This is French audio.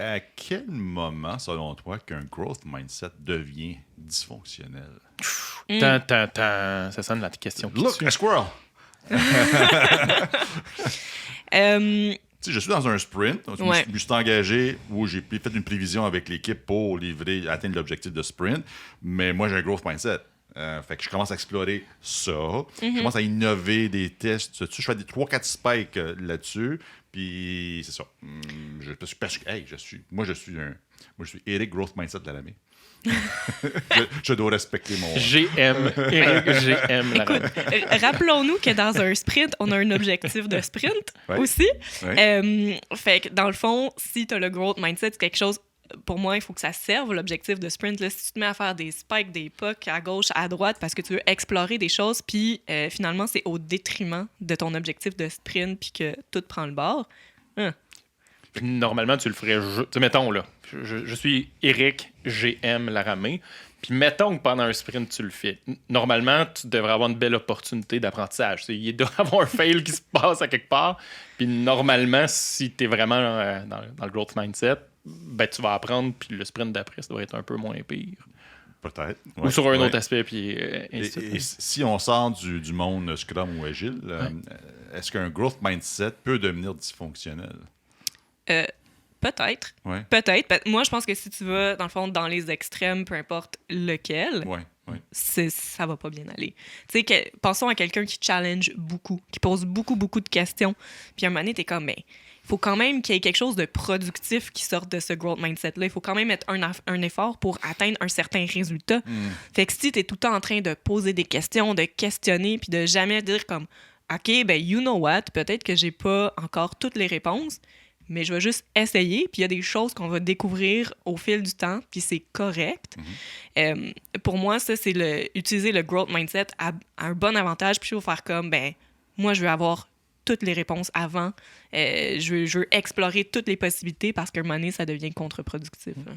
À quel moment, selon toi, qu'un growth mindset devient dysfonctionnel? Ça sonne la question qui Look, tue. a squirrel! Euh, Tu sais, je suis dans un sprint, je Ouais. me suis engagé où j'ai fait une prévision avec l'équipe pour atteindre l'objectif de sprint, mais moi j'ai un growth mindset. Fait que je commence à explorer ça, je commence à innover des tests, je fais des 3-4 spikes là-dessus, puis c'est ça. Je suis Eric Growth Mindset de l'année. je dois respecter mon... GM, Eric, GM, la reine. Rappelons-nous que dans un sprint, on a un objectif de sprint Ouais. aussi. Ouais. Fait que dans le fond, si tu as le growth mindset, c'est quelque chose, pour moi, il faut que ça serve l'objectif de sprint. Là, si tu te mets à faire des spikes, des pucks à gauche, à droite, parce que tu veux explorer des choses, puis finalement, c'est au détriment de ton objectif de sprint, puis que tout prend le bord. Puis normalement, tu le ferais... Tu sais, mettons, là, je suis Eric, GM, Laramé. Puis mettons que pendant un sprint, tu le fais. Normalement, tu devrais avoir une belle opportunité d'apprentissage. Tu sais, il doit y avoir un fail qui se passe à quelque part. Puis normalement, si tu es vraiment dans le growth mindset, ben, tu vas apprendre, puis le sprint d'après, ça doit être un peu moins pire. Peut-être. Ou sur un autre aspect, puis ainsi de Et suite. si on sort du monde Scrum ou Agile, est-ce qu'un growth mindset peut devenir dysfonctionnel? Peut-être. Ouais. Peut-être. Moi, je pense que si tu vas, dans le fond, dans les extrêmes, peu importe lequel, Ouais. ça va pas bien aller. Tu sais, pensons à quelqu'un qui challenge beaucoup, qui pose beaucoup de questions. Puis à un moment donné, t'es comme, mais il faut quand même qu'il y ait quelque chose de productif qui sorte de ce growth mindset-là. Il faut quand même mettre un effort pour atteindre un certain résultat. Fait que si t'es tout le temps en train de poser des questions, de questionner, puis de jamais dire comme, OK, ben, you know what, peut-être que j'ai pas encore toutes les réponses, mais je vais juste essayer, puis il y a des choses qu'on va découvrir au fil du temps, puis c'est correct. Pour moi, ça, c'est utiliser le growth mindset à un bon avantage, puis je vais faire comme, ben, moi, je veux avoir toutes les réponses avant. Je veux explorer toutes les possibilités parce qu'à un moment donné, ça devient contre-productif.